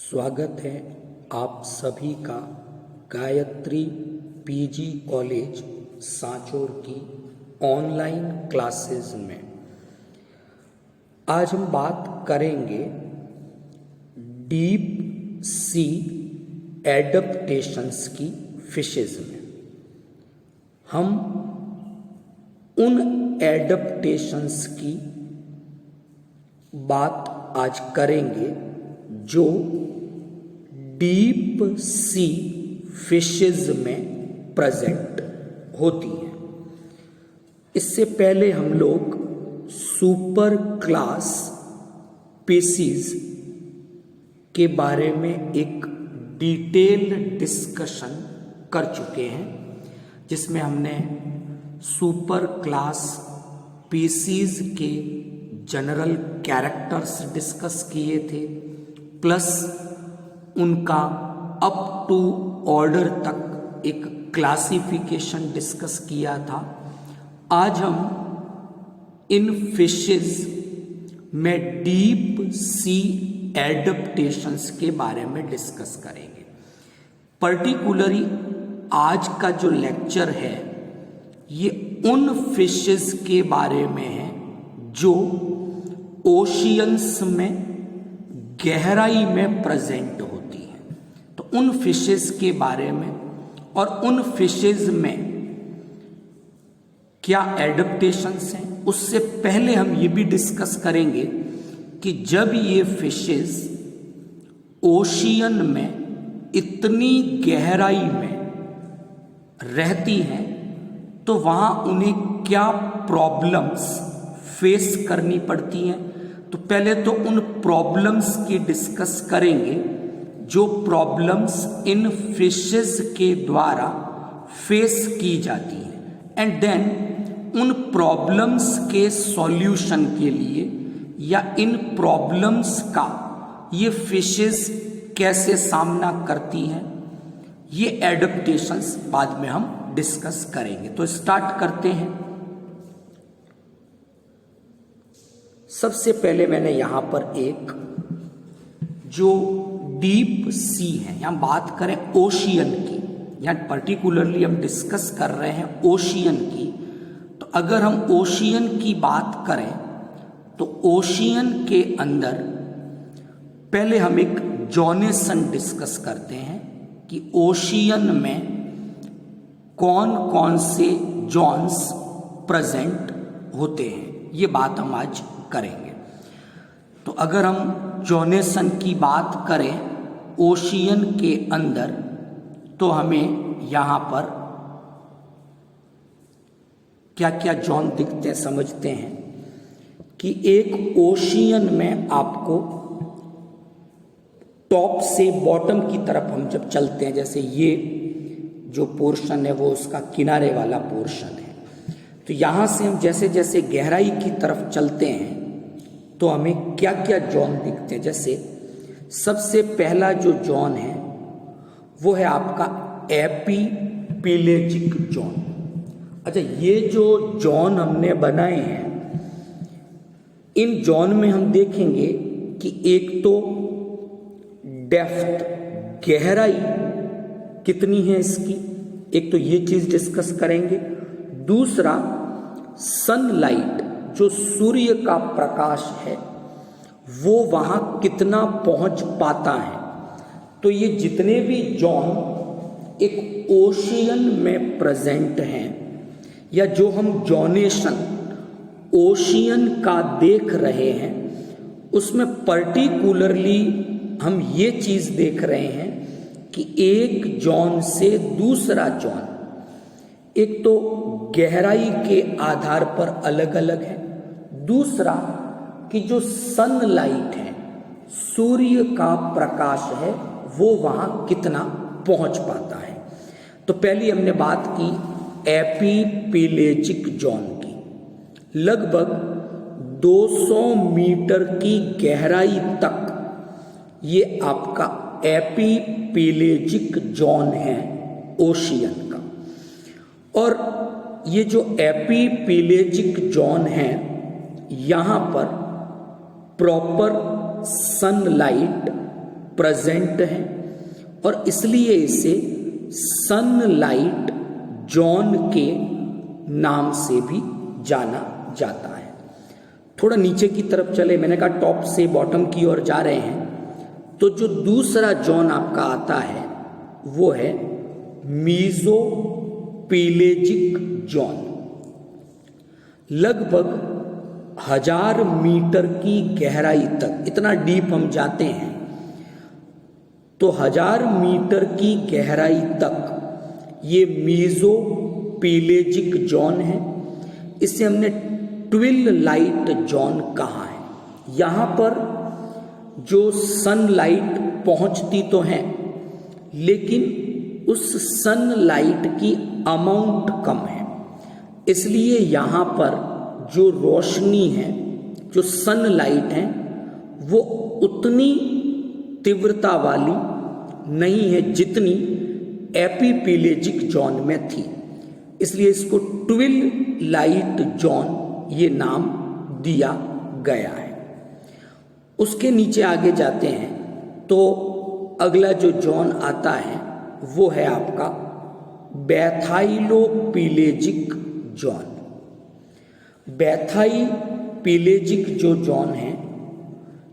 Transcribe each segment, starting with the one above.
स्वागत है आप सभी का गायत्री पीजी कॉलेज सांचौर की ऑनलाइन क्लासेस में। आज हम बात करेंगे डीप सी एडप्टेशंस की फिशेस में। हम उन एडप्टेशंस की बात आज करेंगे जो डीप सी फिशेस में प्रेजेंट होती हैं। इससे पहले हम लोग सुपर क्लास स्पीसीज के बारे में एक डिटेल्ड डिस्कशन कर चुके हैं, जिसमें हमने सुपर क्लास स्पीसीज के जनरल कैरेक्टर्स डिस्कस किए थे, प्लस उनका अप टू ऑर्डर तक एक क्लासिफिकेशन डिस्कस किया था। आज हम इन फिशेस में डीप सी एडप्टेशंस के बारे में डिस्कस करेंगे। पर्टिकुलरली आज का जो लेक्चर है ये उन फिशेस के बारे में है जो ओशियंस में गहराई में प्रेजेंट होती है। तो उन फिशेस के बारे में और उन फिशेस में क्या एडप्टेशंस हैं, उससे पहले हम ये भी डिस्कस करेंगे कि जब ये फिशेस ओशियन में इतनी गहराई में रहती हैं तो वहाँ उन्हें क्या प्रॉब्लम्स फेस करनी पड़ती हैं। तो पहले तो उन प्रॉब्लम्स की डिस्कस करेंगे जो प्रॉब्लम्स इन फिशेस के द्वारा फेस की जाती हैं, एंड देन उन प्रॉब्लम्स के सॉल्यूशन के लिए या इन प्रॉब्लम्स का ये फिशेस कैसे सामना करती हैं, ये एडप्टेशंस बाद में हम डिस्कस करेंगे। तो स्टार्ट करते हैं। सबसे पहले मैंने यहाँ पर एक जो डीप सी है, यहाँ बात करें ओशियन की, यहाँ पर्टिकुलरली हम डिस्कस कर रहे हैं ओशियन की। तो अगर हम ओशियन की बात करें तो ओशियन के अंदर पहले हम एक जॉनेसन डिस्कस करते हैं कि ओशियन में कौन कौन से जॉन्स प्रेजेंट होते हैं, ये बात हम आज करेंगे। तो अगर हम जॉनेसन की बात करें ओशियन के अंदर तो हमें यहाँ पर क्या क्या जॉन दिखते हैं समझते हैं कि एक ओशियन में आपको टॉप से बॉटम की तरफ हम जब चलते हैं, जैसे ये जो पोर्शन है वो उसका किनारे वाला पोर्शन है, तो यहाँ से हम जैसे जैसे गहराई की तरफ चलते हैं तो हमें क्या क्या जॉन दिखते हैं। जैसे सबसे पहला जो जॉन है वो है आपका एपीपेलेजिक जॉन। अच्छा, ये जो जॉन हमने बनाए हैं, इन जॉन में हम देखेंगे कि एक तो डेप्थ गहराई कितनी है इसकी, एक तो ये चीज डिस्कस करेंगे। दूसरा सनलाइट, जो सूर्य का प्रकाश है वो वहां कितना पहुंच पाता है। तो ये जितने भी जॉन एक ओशियन में प्रेजेंट हैं या जो हम जॉनेशन ओशियन का देख रहे हैं, उसमें पर्टिकुलरली हम ये चीज देख रहे हैं कि एक जॉन से दूसरा जॉन एक तो गहराई के आधार पर अलग अलग है, दूसरा कि जो सनलाइट है, सूर्य का प्रकाश है, वो वहां कितना पहुंच पाता है। तो पहली हमने बात की एपीपेलेजिक जॉन की। लगभग 200 मीटर की गहराई तक ये आपका एपीपेलेजिक जॉन है ओशियन का। और ये जो एपीपेलेजिक जॉन है, यहाँ पर प्रॉपर सनलाइट प्रेजेंट हैं और इसलिए इसे सनलाइट जोन के नाम से भी जाना जाता है। थोड़ा नीचे की तरफ चले, मैंने कहा टॉप से बॉटम की ओर जा रहे हैं, तो जो दूसरा जोन आपका आता है वो है मीज़ोपीलेजिक जोन। लगभग 1000 मीटर की गहराई तक, इतना डीप हम जाते हैं तो 1000 मीटर की गहराई तक ये मीज़ोपीलेजिक जोन है। इसे हमने ट्विल लाइट जोन कहा है। यहाँ पर जो सनलाइट पहुँचती तो है लेकिन उस सनलाइट की अमाउंट कम है, इसलिए यहाँ पर जो रोशनी है, जो सनलाइट है, वो उतनी तीव्रता वाली नहीं है जितनी एपीपीलेजिक जोन में थी, इसलिए इसको ट्विल लाइट जोन ये नाम दिया गया है। उसके नीचे आगे जाते हैं तो अगला जो जोन आता है वो है आपका बैथाइलोपीलेजिक जोन। बैथाइलोपीलेजिक जो जोन है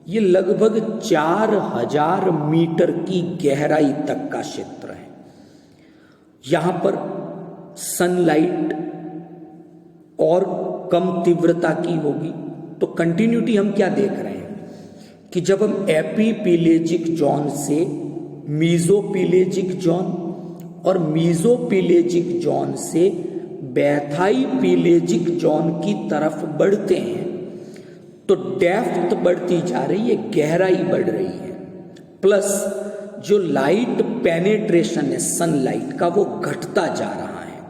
ये लगभग 4000 मीटर की गहराई तक का क्षेत्र है। यहाँ पर सनलाइट और कम तीव्रता की होगी। तो कंटिन्यूटी हम क्या देख रहे हैं कि जब हम एपीपीलेजिक जोन से मीज़ोपीलेजिक जोन और मीज़ोपीलेजिक जोन से बैथाइपीलेजिक जोन की तरफ बढ़ते हैं तो डेप्थ बढ़ती जा रही है, गहराई बढ़ रही है, प्लस जो लाइट पेनेट्रेशन है सनलाइट का वो घटता जा रहा है।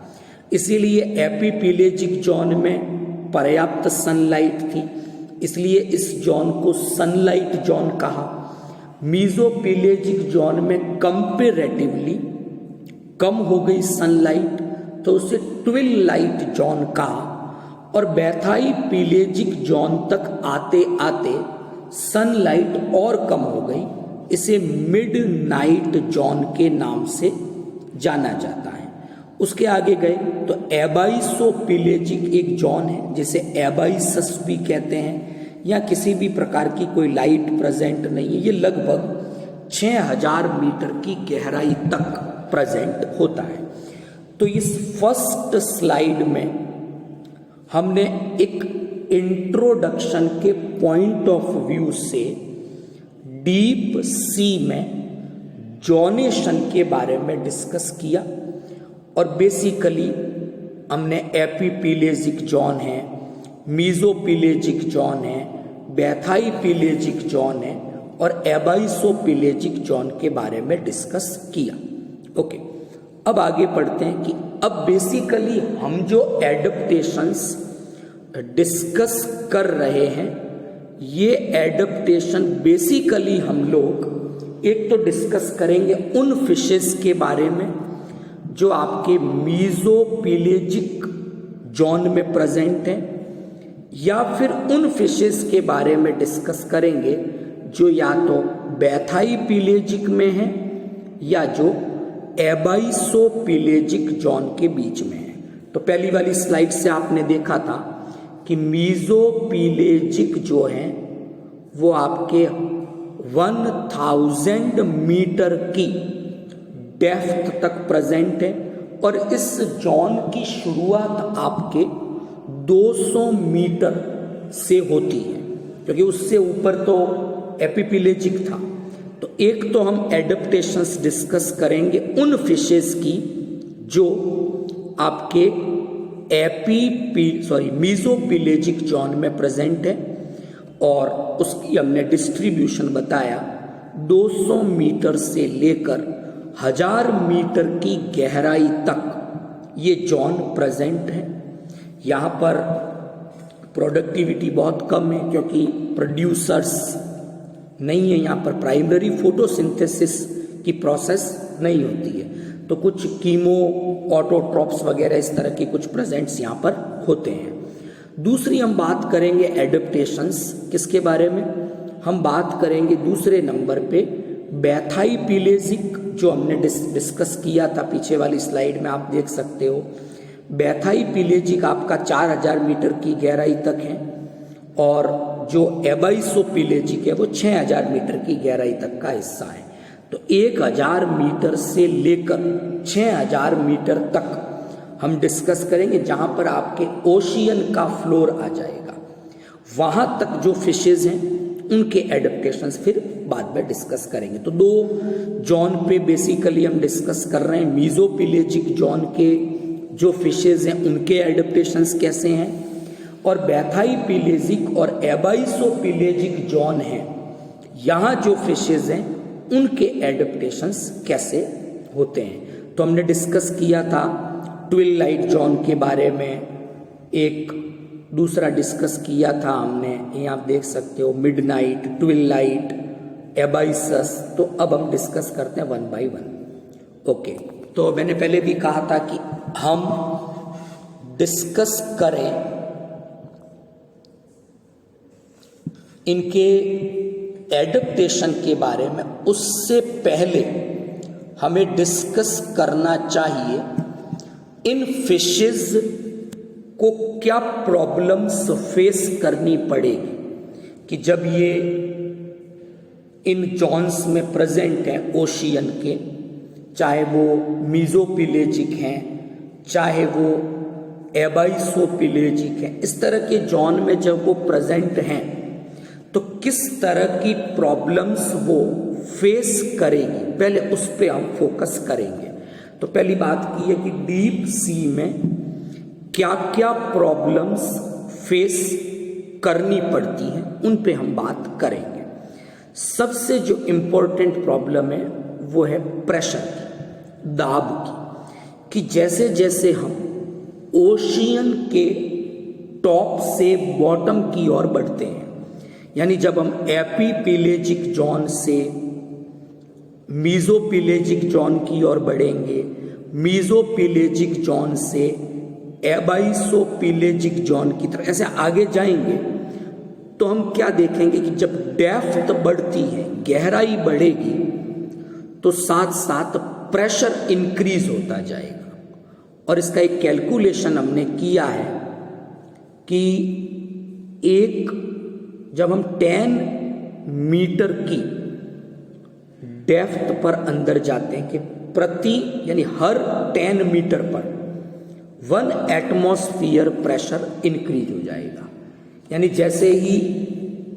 इसीलिए एपीपीलेजिक जोन में पर्याप्त सनलाइट थी, इसलिए इस जोन को सनलाइट जोन कहा। मीज़ोपीलेजिक जोन में कंपैरेटिवली कम हो गई सनलाइट तो उसे ट्विल लाइट जोन कहा। और बैथाइपीलेजिक जोन तक आते आते सनलाइट और कम हो गई, इसे मिडनाइट जोन के नाम से जाना जाता है। उसके आगे गए तो एबाइसोपीलेजिक एक जोन है जिसे एबाइसस भी कहते हैं, या किसी भी प्रकार की कोई लाइट प्रेजेंट नहीं है। ये लगभग 6000 मीटर की गहराई तक प्रेजेंट होता है। तो इस फर्स्ट स्लाइड में हमने एक इंट्रोडक्शन के पॉइंट ऑफ व्यू से डीप सी में जोनेशन के बारे में डिस्कस किया और बेसिकली हमने एपीपीलेजिक जोन है, मीज़ोपीलेजिक जोन है, बैथाइपीलेजिक जोन है और एबाइसोपीलेजिक जोन के बारे में डिस्कस किया। ओके, अब आगे पढ़ते हैं कि अब बेसिकली हम जो एडप्टेशंस डिस्कस कर रहे हैं ये एडप्टेशन बेसिकली हम लोग एक तो डिस्कस करेंगे उन फिशेस के बारे में जो आपके मीज़ोपीलेजिक जोन में प्रेजेंट हैं, या फिर उन फिशेस के बारे में डिस्कस करेंगे जो या तो बैथाइपीलेजिक में है या जो एबाइसोपीलेजिक जोन के बीच में है। तो पहली वाली स्लाइड से आपने देखा था कि मीज़ोपीलेजिक जो है वो आपके 1000 मीटर की डेप्थ तक प्रेजेंट है और इस जोन की शुरुआत आपके 200 मीटर से होती है, क्योंकि उससे ऊपर तो एपीपीलेजिक था। तो एक तो हम एडप्टेशंस डिस्कस करेंगे उन फिशेस की जो आपके मीज़ोपीलेजिक जोन में प्रेजेंट है, और उसकी हमने डिस्ट्रीब्यूशन बताया 200 मीटर से लेकर 1000 मीटर की गहराई तक ये जोन प्रेजेंट है। यहाँ पर प्रोडक्टिविटी बहुत कम है क्योंकि प्रोड्यूसर्स नहीं है, यहाँ पर प्राइमरी फोटोसिंथेसिस की प्रोसेस नहीं होती है, तो कुछ कीमो ऑटोट्रॉप्स वगैरह इस तरह के कुछ प्रेजेंट्स यहाँ पर होते हैं। दूसरी हम बात करेंगे एडप्टेशंस, किसके बारे में हम बात करेंगे दूसरे नंबर पे बैथाई पिलेजिक जो हमने डिस्कस किया था पीछे वाली स्लाइड में, आप देख सकते हो बैथाई पिलेजिक आपका 4000 मीटर की गहराई तक है, और जो एबाइसो पिलेजिक है वो 6000 मीटर की गहराई तक का हिस्सा है। तो 1000 मीटर से लेकर 6000 मीटर तक हम डिस्कस करेंगे, जहां पर आपके ओशियन का फ्लोर आ जाएगा। वहां तक जो फिशेज हैं उनके एडेप्टेशंस फिर बाद में डिस्कस करेंगे। तो 2 जोन पे बेसिकली हम डिस्कस कर रहे हैं। मीजोपिलेजिक जोन के जो फिशेज हैं उनके एडेप्टेशंस कैसे हैं, और बैथाई पिलेजिक और एबाइसोपिलेजिक जोन है, यहाँ जो फिशेज हैं उनके एडेप्टेशंस कैसे होते हैं। तो हमने डिस्कस किया था ट्विलाइट जोन के बारे में, एक दूसरा डिस्कस किया था हमने, ये आप देख सकते हो मिडनाइट, ट्विलाइट, एबाइसस। तो अब हम डिस्कस करते हैं 1 बाय 1। ओके, तो मैंने पहले भी कहा था कि हम डिस्कस करें इनके एडेप्टेशन के बारे में, उससे पहले हमें डिस्कस करना चाहिए इन फिशेज को क्या प्रॉब्लम्स फेस करनी पड़ेगी कि जब ये इन जोन्स में प्रेजेंट हैं ओशियन के, चाहे वो मीजोपिलेजिक हैं चाहे वो एबाइसोपिलेजिक हैं, इस तरह के जोन में जब वो प्रेजेंट हैं तो किस तरह की प्रॉब्लम्स वो फेस करेगी, पहले उस पर हम फोकस करेंगे। तो पहली बात की है कि डीप सी में क्या क्या प्रॉब्लम्स फेस करनी पड़ती हैं, उन पे हम बात करेंगे। सबसे जो इम्पोर्टेंट प्रॉब्लम है वो है प्रेशर की, दाब की, कि जैसे जैसे हम ओशियन के टॉप से बॉटम की ओर बढ़ते हैं, यानी जब हम एपीपिलेजिक जोन से मीजोपिलेजिक जोन की ओर बढ़ेंगे, मीजोपिलेजिक जोन से एबाइसोपिलेजिक जोन की तरफ ऐसे आगे जाएंगे, तो हम क्या देखेंगे कि जब डेप्थ बढ़ती है, गहराई बढ़ेगी, तो साथ साथ प्रेशर इंक्रीज होता जाएगा। और इसका एक कैलकुलेशन हमने किया है कि जब हम 10 मीटर की डेप्थ पर अंदर जाते हैं कि यानी हर 10 मीटर पर 1 एटमॉस्फेयर प्रेशर इंक्रीज हो जाएगा। यानी जैसे ही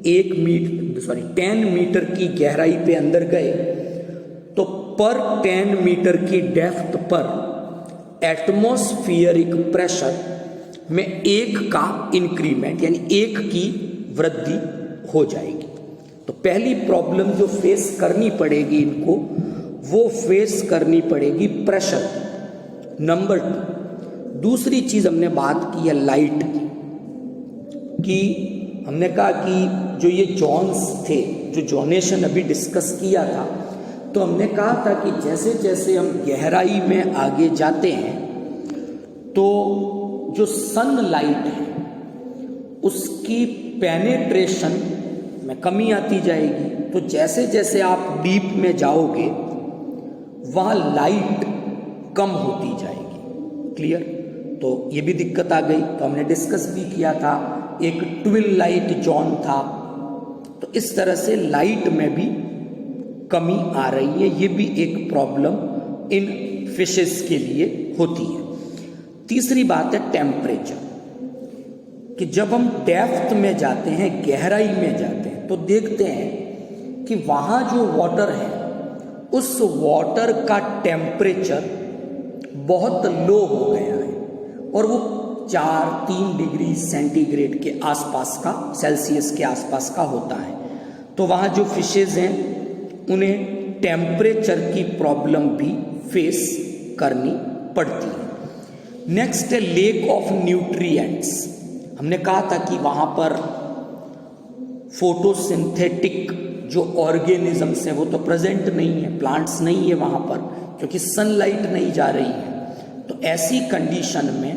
10 मीटर की गहराई पे अंदर गए तो पर 10 मीटर की डेप्थ पर एटमॉस्फेयरिक प्रेशर में 1 का इंक्रीमेंट यानी 1 की वृद्धि हो जाएगी। तो पहली प्रॉब्लम जो फेस करनी पड़ेगी इनको, वो फेस करनी पड़ेगी प्रेशर की। नंबर 2, दूसरी चीज हमने बात की है लाइट की, कि हमने कहा कि जो ये जोन्स थे, जो जोनेशन अभी डिस्कस किया था, तो हमने कहा था कि जैसे जैसे हम गहराई में आगे जाते हैं तो जो सनलाइट है उसकी पेनेट्रेशन में कमी आती जाएगी। तो जैसे जैसे आप डीप में जाओगे वहाँ लाइट कम होती जाएगी। क्लियर? तो ये भी दिक्कत आ गई। तो हमने डिस्कस भी किया था, एक ट्विलाइट जोन था, तो इस तरह से लाइट में भी कमी आ रही है। ये भी एक प्रॉब्लम इन फिशेस के लिए होती है। तीसरी बात है टेम्परेचर, कि जब हम डेप्थ में जाते हैं, गहराई में जाते हैं, तो देखते हैं कि वहाँ जो वाटर है उस वाटर का टेम्परेचर बहुत लो हो गया है और वो 4-3 डिग्री सेंटीग्रेड के आसपास का, सेल्सियस के आसपास का होता है। तो वहाँ जो फिशेज हैं उन्हें टेम्परेचर की प्रॉब्लम भी फेस करनी पड़ती है। नेक्स्ट है लेक ऑफ न्यूट्रिएंट्स। हमने कहा था कि वहाँ पर फोटोसिंथेटिक जो ऑर्गेनिजम्स हैं वो तो प्रेजेंट नहीं है, प्लांट्स नहीं है वहाँ पर, क्योंकि सनलाइट नहीं जा रही है। तो ऐसी कंडीशन में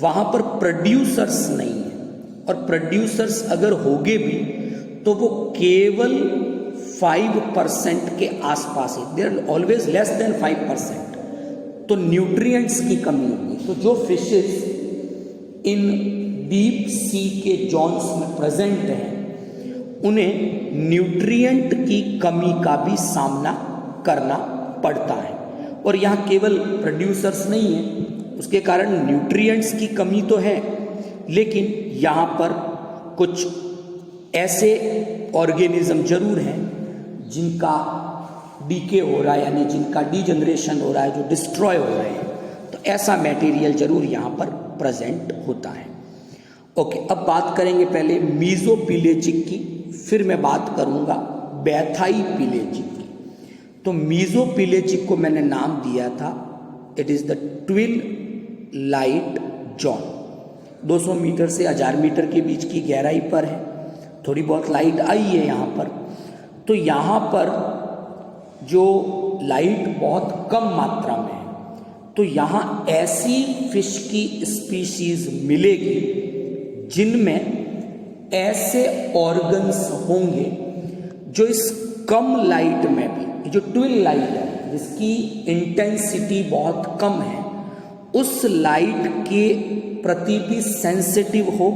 वहाँ पर प्रोड्यूसर्स नहीं है, और प्रोड्यूसर्स अगर होंगे भी तो वो केवल 5% के आसपास है, they are always less than 5%, तो न्यूट्रिएंट्स की कमी होगी। तो जो फिशेस इन डीप सी के जोन्स में प्रेजेंट हैं उन्हें न्यूट्रिएंट की कमी का भी सामना करना पड़ता है। और यहाँ केवल प्रोड्यूसर्स नहीं है, उसके कारण न्यूट्रिएंट्स की कमी तो है, लेकिन यहाँ पर कुछ ऐसे ऑर्गेनिज्म जरूर हैं जिनका डीके हो रहा है, यानी जिनका डीजनरेशन हो रहा है, जो डिस्ट्रॉय हो रहे हैं, तो ऐसा मटेरियल जरूर यहाँ पर प्रेजेंट होता है। ओके, अब बात करेंगे पहले मीजोपिलेजिक की, फिर मैं बात करूँगा बैथाईपिलेजिक की। तो मीजोपिलेजिक को मैंने नाम दिया था, it is the twilight zone. 200 meter से 1000 मीटर के बीच की गहराई पर है, थोड़ी बहुत लाइट आई है यहाँ पर। तो यहाँ पर जो लाइट बहुत कम मात्रा में है, तो यहाँ ऐसी फिश की स्पीशीज मिलेगी जिनमें ऐसे ऑर्गन्स होंगे जो इस कम लाइट में भी, जो ट्विन लाइट है जिसकी इंटेंसिटी बहुत कम है, उस लाइट के प्रति भी सेंसिटिव हो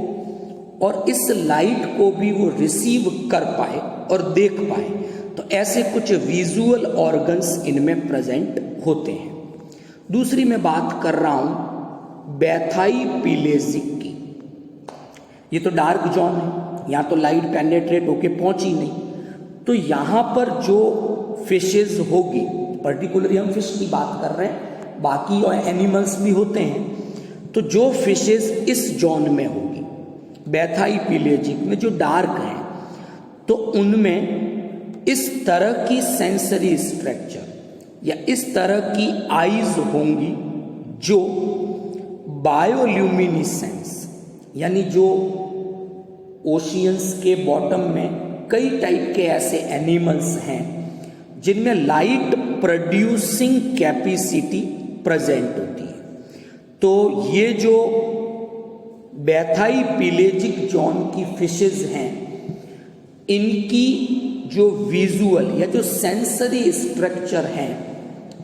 और इस लाइट को भी वो रिसीव कर पाए और देख पाए। तो ऐसे कुछ विजुअल ऑर्गन्स इनमें प्रेजेंट होते हैं। दूसरी मैं बात कर रहा हूं बैथाईपिलेजिक की। ये तो डार्क जोन है, यहाँ तो लाइट पेनेट्रेट होके पहुंची नहीं, तो यहाँ पर जो फिशेज होगी, पर्टिकुलरली हम फिश की बात कर रहे हैं, बाकी और एनिमल्स भी होते हैं, तो जो फिशेज इस जोन में होगी बैथाईपिलेजिक में, जो डार्क हैं, तो उनमें इस तरह की सेंसरी स्ट्रक्चर या इस तरह की आईज होंगी जो बायोल्यूमिनिसेंस, यानी जो ओशियंस के बॉटम में कई टाइप के ऐसे एनिमल्स हैं जिनमें लाइट प्रोड्यूसिंग कैपेसिटी प्रेजेंट होती है। तो ये जो बैथाईपिलेजिक जोन की फिशेज हैं, इनकी जो विजुअल या जो सेंसरी स्ट्रक्चर हैं,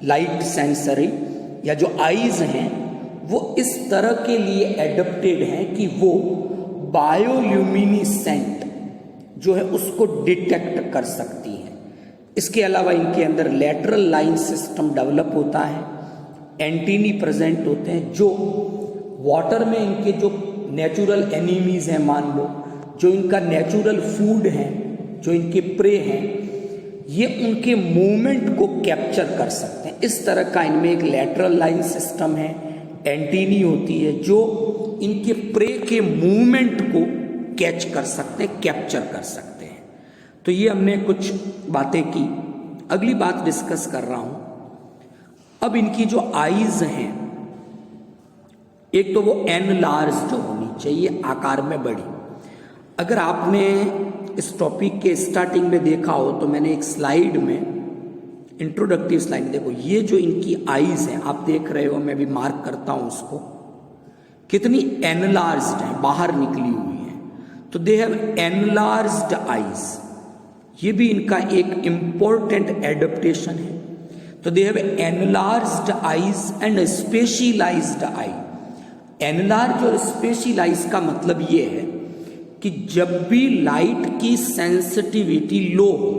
लाइट सेंसरी या जो आईज हैं, वो इस तरह के लिए एडप्टेड हैं कि वो बायोल्यूमिनिसेंट जो है उसको डिटेक्ट कर सकती हैं। इसके अलावा इनके अंदर लेटरल लाइन सिस्टम डेवलप होता है, एंटीनी प्रेजेंट होते हैं जो वाटर में इनके जो नेचुरल एनिमीज हैं, मान लो जो इनका नेचुरल फूड है, जो इनके प्रे हैं, ये उनके मूवमेंट को कैप्चर कर सकते हैं। इस तरह का इनमें एक लेटरल लाइन सिस्टम है, एंटीनी होती है जो इनके प्रे के मूवमेंट को कैच कर सकते हैं, कैप्चर कर सकते हैं। तो ये हमने कुछ बातें की। अगली बात डिस्कस कर रहा हूं, अब इनकी जो आईज हैं, एक तो वो एनलार्ज जो होनी चाहिए, आकार में बड़ी। अगर आपने इस टॉपिक के स्टार्टिंग में देखा हो तो मैंने एक स्लाइड में, इंट्रोडक्टिव स्लाइड, देखो ये जो इनकी आईज हैं आप देख रहे हो, मैं भी मार्क करता हूं उसको, कितनी एनलार्ज्ड है, बाहर निकली हुई है। तो दे हैव एनलार्ज्ड आईज, ये भी इनका एक इंपॉर्टेंट एडेप्टेशन है। तो they have enlarged eyes and specialised eye. Enlarge और स्पेशलाइज का मतलब ये है कि जब भी लाइट की सेंसिटिविटी लो हो,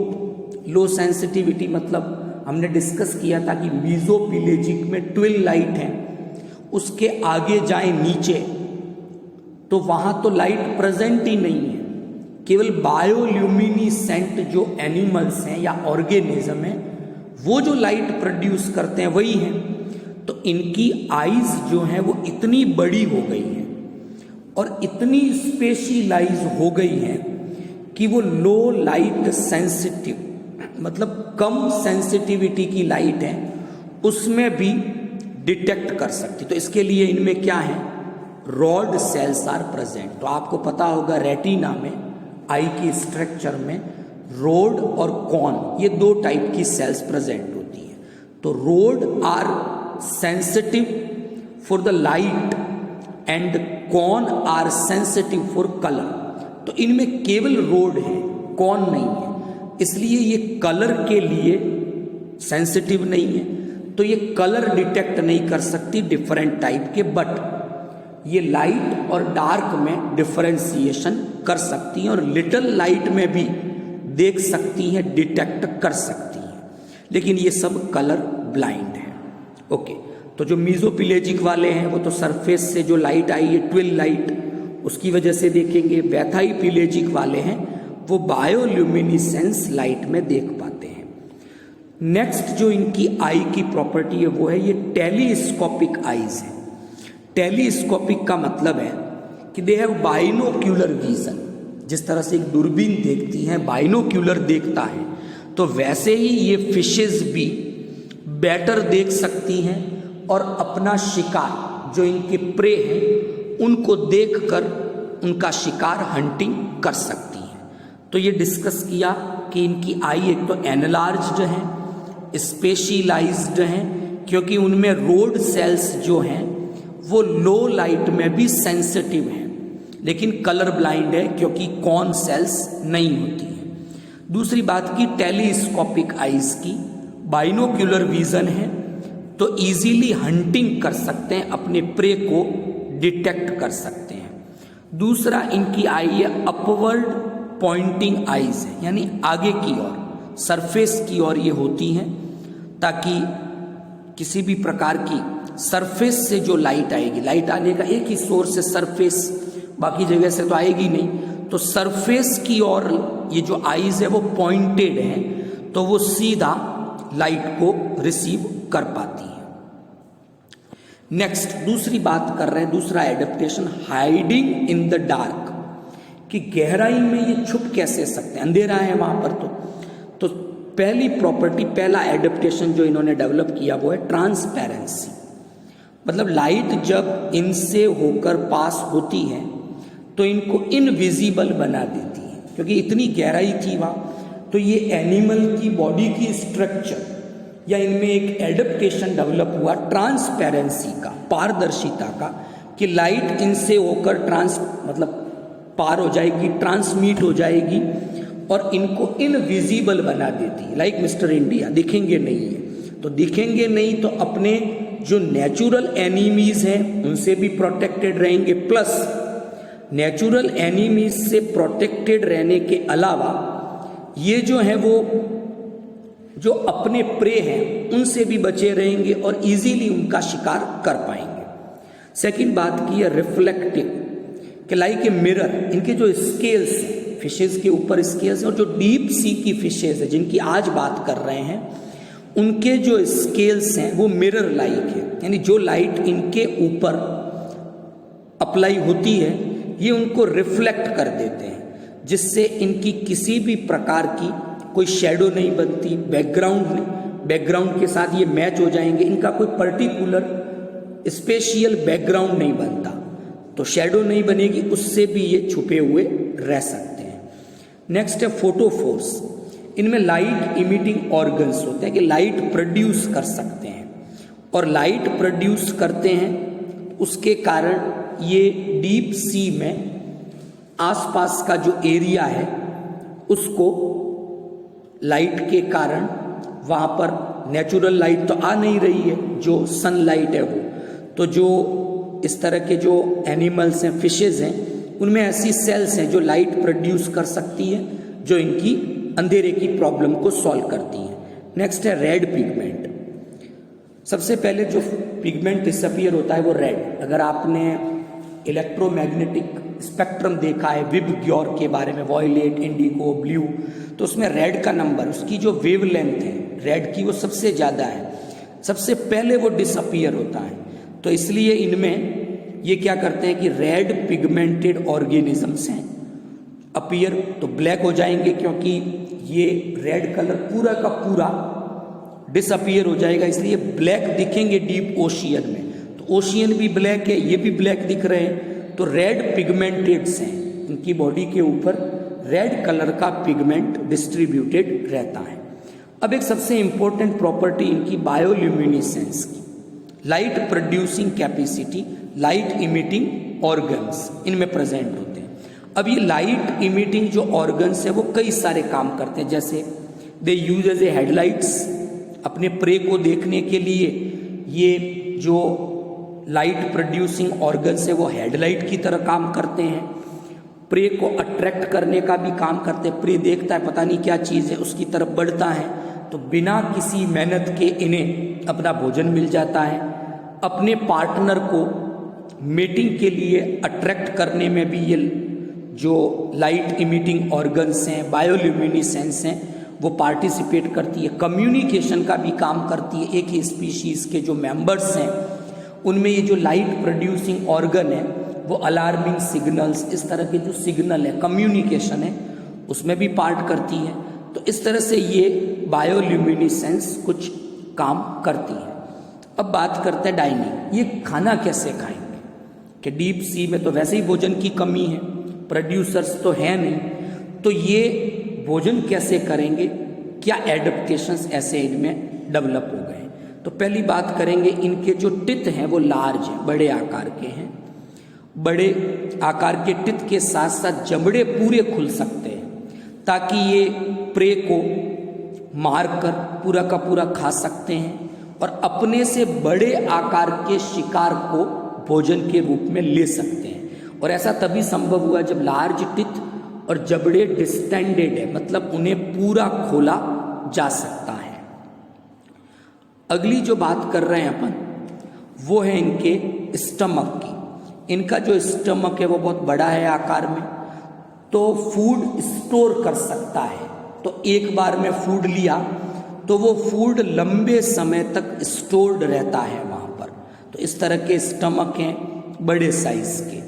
लो सेंसिटिविटी मतलब हमने डिस्कस किया था कि मीजोपिलेजिक में ट्विन लाइट है, उसके आगे जाए नीचे तो वहां तो लाइट प्रेजेंट ही नहीं है, केवल बायोल्यूमिनिसेंट जो एनिमल्स हैं या ऑर्गेनिज्म हैं वो जो लाइट प्रोड्यूस करते हैं वही हैं। तो इनकी आईज जो हैं वो इतनी बड़ी हो गई हैं और इतनी स्पेशलाइज हो गई हैं कि वो लो लाइट सेंसिटिव, मतलब कम सेंसिटिविटी की लाइट है उसमें भी डिटेक्ट कर सकती। तो इसके लिए इनमें क्या है, रॉड सेल्स आर प्रेजेंट। तो आपको पता होगा रेटिना में, आई की स्ट्रक्चर में रोड और कॉन, ये दो टाइप की सेल्स प्रेजेंट होती हैं। तो rod are sensitive for the light and cone are sensitive for colour. तो इनमें केवल रोड है, कॉन नहीं है। इसलिए ये कलर के लिए सेंसिटिव नहीं है, तो ये कलर डिटेक्ट नहीं कर सकती डिफरेंट टाइप के, बट ये लाइट और डार्क में डिफरेंशिएशन कर सकती हैं और लिटिल लाइट में भी देख सकती हैं, डिटेक्ट कर सकती हैं, लेकिन ये सब कलर ब्लाइंड है। ओके, तो जो मीजोपिलेजिक वाले हैं वो तो सरफेस से जो लाइट आई है ट्विल लाइट, उसकी वजह से देखेंगे। बैथाइपिलेजिक वाले हैं वो बायोल्यूमिनिसेंस लाइट में देख पाते हैं। नेक्स्ट जो इनकी आई की प्रॉपर्टी है वो है ये टेलीस्कोपिक आईज है। टेलीस्कोपिक का मतलब है कि दे हैव बाइनोक्यूलर विजन। जिस तरह से एक दूरबीन देखती है, बाइनोक्यूलर देखता है, तो वैसे ही ये फिशेस भी बेटर देख सकती हैं और अपना शिकार जो इनके प्रे हैं उनको देखकर उनका शिकार हंटिंग कर सकती हैं। तो ये डिस्कस किया कि इनकी आई एक तो एनलार्ज्ड है, स्पेशलाइज्ड हैं, क्योंकि उनमें रोड सेल्स जो हैं वो लो लाइट में भी सेंसिटिव हैं, लेकिन कलर ब्लाइंड है क्योंकि कॉन सेल्स नहीं होती हैं। दूसरी बात की टेलीस्कोपिक आईज की बाइनोक्यूलर विजन है, तो इजीली हंटिंग कर सकते हैं, अपने प्रे को डिटेक्ट कर सकते हैं। दूसरा इनकी आई है अपवर्ड पॉइंटिंग आईज है, यानी आगे की ओर, सरफेस की ओर ये होती हैं, ताकि किसी भी प्रकार की सरफेस से जो लाइट आएगी, लाइट आने का एक ही सोर्स है सरफेस, बाकी जगह से तो आएगी नहीं, तो सरफेस की ओर ये जो आईज है वो पॉइंटेड है, तो वो सीधा लाइट को रिसीव कर पाती है। नेक्स्ट दूसरी बात कर रहे हैं, दूसरा adaptation hiding in the dark, कि गहराई में ये छुप कैसे सकते हैं, अंधेरा है वहां पर। तो पहली प्रॉपर्टी, पहला एडेप्टेशन जो इन्होंने डेवलप किया वो है ट्रांसपेरेंसी। मतलब लाइट जब इनसे होकर पास होती है तो इनको इनविजिबल बना देती है, क्योंकि इतनी गहराई थी वहाँ। तो ये एनिमल की बॉडी की स्ट्रक्चर या इनमें एक एडेप्टेशन डेवलप हुआ ट्रांसपेरेंसी का, पारदर्शिता का, कि लाइट इनसे होकर मतलब पार हो जाएगी, ट्रांसमिट हो जाएगी और इनको इनविजिबल बना देती है। लाइक मिस्टर इंडिया दिखेंगे नहीं है, तो दिखेंगे नहीं तो अपने जो नेचुरल एनिमीज हैं उनसे भी प्रोटेक्टेड रहेंगे, प्लस नेचुरल एनिमीज से प्रोटेक्टेड रहने के अलावा ये जो है वो जो अपने प्रे हैं उनसे भी बचे रहेंगे और इजीली उनका शिकार कर पाएंगे। सेकंड बात की है रिफ्लेक्टिव, कि लाइक ए मिरर, इनके जो स्केल्स हैं, फिशेज के ऊपर स्केल्स हैं, और जो डीप सी की फिशेज है जिनकी आज बात कर रहे हैं, उनके जो स्केल्स हैं वो मिरर लाइक है, यानी जो लाइट इनके ऊपर अप्लाई होती है ये उनको रिफ्लेक्ट कर देते हैं, जिससे इनकी किसी भी प्रकार की कोई शेडो नहीं बनती, बैकग्राउंड के साथ ये मैच हो जाएंगे, इनका कोई पर्टिकुलर स्पेशियल बैकग्राउंड नहीं बनता, तो शेडो नहीं बनेगी, उससे भी ये छुपे हुए रह सकते हैं। नेक्स्ट है फोटोफोर्स, इनमें लाइट इमिटिंग ऑर्गन्स होते हैं कि लाइट प्रोड्यूस कर सकते हैं, और लाइट प्रोड्यूस करते हैं उसके कारण ये डीप सी में आसपास का जो एरिया है उसको लाइट के कारण, वहाँ पर नेचुरल लाइट तो आ नहीं रही है, जो सनलाइट है वो, तो जो इस तरह के जो एनिमल्स हैं, फिशेज हैं, उनमें ऐसी सेल्स हैं जो लाइट प्रोड्यूस कर सकती है, जो इनकी अंधेरे की प्रॉब्लम को सॉल्व करती हैं। नेक्स्ट है रेड पिगमेंट। सबसे पहले जो पिगमेंट डिसअपीयर होता है वो रेड। अगर आपने इलेक्ट्रोमैग्नेटिक स्पेक्ट्रम देखा है विबग्योर के बारे में, वॉयलेट, इंडिगो, ब्लू, तो उसमें रेड का नंबर, उसकी जो वेवलेंथ है रेड की, वो सबसे ज़्यादा है, सबसे पहले वो डिसअपीयर होता है। तो इसलिए इनमें ये क्या करते हैं कि रेड पिगमेंटेड ऑर्गेनिजम्स हैं, अपीयर तो ब्लैक हो जाएंगे, क्योंकि ये रेड कलर पूरा का पूरा डिसअपीयर हो जाएगा, इसलिए ब्लैक दिखेंगे डीप ओशियन में। तो ओशियन भी ब्लैक है, ये भी ब्लैक दिख रहे हैं, तो रेड पिगमेंटेड्स हैं, इनकी बॉडी के ऊपर रेड कलर का पिगमेंट डिस्ट्रीब्यूटेड रहता है। अब एक सबसे इंपॉर्टेंट प्रॉपर्टी इनकी बायोल्यूमिनेसेंस की, light producing capacity, light emitting organs इनमें प्रेजेंट होते हैं। अब ये लाइट इमिटिंग जो ऑर्गन्स है वो कई सारे काम करते हैं, जैसे दे यूज एज ए हेडलाइट्स, अपने प्रे को देखने के लिए ये जो लाइट प्रोड्यूसिंग ऑर्गन्स है वो हेडलाइट की तरह काम करते हैं। प्रे को अट्रैक्ट करने का भी काम करते हैं, प्रे देखता है पता नहीं क्या चीज़ है उसकी तरफ बढ़ता है, तो बिना किसी मेहनत के इन्हें अपना भोजन मिल जाता है। अपने पार्टनर को मेटिंग के लिए अट्रैक्ट करने में भी ये जो लाइट इमिटिंग ऑर्गन्स हैं, बायोल्यूमिनेसेंस हैं, वो पार्टिसिपेट करती है। कम्युनिकेशन का भी काम करती है। एक ही स्पीशीज़ के जो मेंबर्स हैं उनमें ये जो लाइट प्रोड्यूसिंग ऑर्गन है वो अलार्मिंग सिग्नल्स, इस तरह के जो सिग्नल है, कम्युनिकेशन है, उसमें भी पार्ट करती है। तो इस तरह से ये बायोल्यूमिनेसेंस कुछ काम करती है। अब बात करते हैं डाइनिंग। ये खाना कैसे खाएंगे कि डीप सी में तो वैसे ही भोजन की कमी है, प्रोड्यूसर्स तो है नहीं, तो ये भोजन कैसे करेंगे, क्या एडेप्टेशंस ऐसे इनमें डेवलप हो गए। तो पहली बात करेंगे, इनके जो टिथ हैं वो लार्ज हैं, बड़े आकार के हैं। बड़े आकार के टिथ के साथ साथ जबड़े पूरे खुल सकते हैं ताकि ये प्रे को मारकर पूरा का पूरा खा सकते हैं और अपने से बड़े आकार के शिकार को भोजन के रूप में ले सकते हैं। और ऐसा तभी संभव हुआ जब लार्ज टिथ और जबड़े डिस्टेंडेड है, मतलब उन्हें पूरा खोला जा सकता है। अगली जो बात कर रहे हैं अपन वो है इनके स्टमक की। इनका जो स्टमक है वो बहुत बड़ा है आकार में, तो फूड स्टोर कर सकता है। तो एक बार में फूड लिया तो वो फूड लंबे समय तक स्टोर्ड रहता है वहाँ पर। तो इस तरह के स्टमक हैं बड़े साइज के।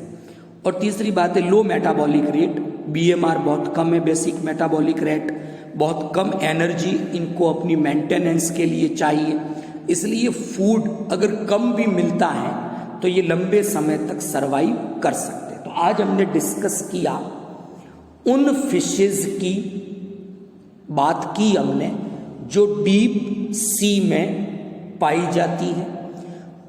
और तीसरी बात है लो मेटाबॉलिक रेट, BMR बहुत कम है, बेसिक मेटाबॉलिक रेट, बहुत कम एनर्जी इनको अपनी मेंटेनेंस के लिए चाहिए, इसलिए फूड अगर कम भी मिलता है तो ये लंबे समय तक सरवाइव कर सकते हैं। तो आज हमने डिस्कस किया उन फिशेज की, बात की हमने जो डीप सी में पाई जाती है।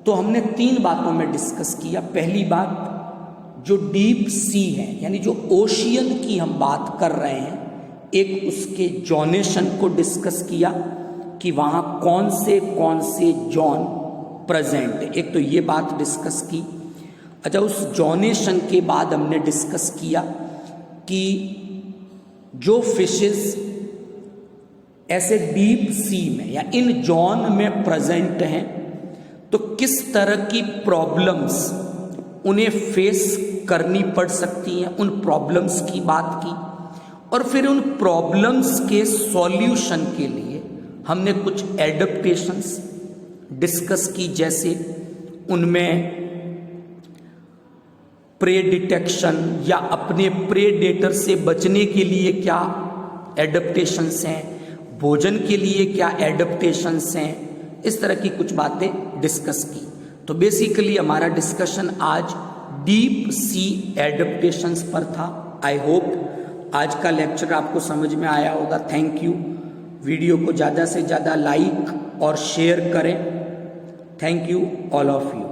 तो हमने 3 बातों में डिस्कस किया। पहली बात, जो डीप सी है यानी जो ओशियन की हम बात कर रहे हैं, एक उसके जॉनेशन को डिस्कस किया कि वहाँ कौन से जॉन प्रेजेंट है, एक तो ये बात डिस्कस की। अच्छा, उस जॉनेशन के बाद हमने डिस्कस किया कि जो फिशेस ऐसे डीप सी में या इन जॉन में प्रेजेंट हैं तो किस तरह की प्रॉब्लम्स उन्हें फेस करनी पड़ सकती हैं, उन प्रॉब्लम्स की बात की। और फिर उन प्रॉब्लम्स के सॉल्यूशन के लिए हमने कुछ एडेप्टेशंस डिस्कस की, जैसे उनमें प्रे डिटेक्शन या अपने प्रेडेटर से बचने के लिए क्या एडेप्टेशंस हैं, भोजन के लिए क्या एडेप्टेशंस हैं, इस तरह की कुछ बातें डिस्कस की। तो बेसिकली हमारा डिस्कशन आज डीप सी एडेप्टेशंस पर था। आई होप आज का लेक्चर आपको समझ में आया होगा। Thank you. वीडियो को ज़्यादा से ज़्यादा लाइक और शेयर करें। Thank you all of you.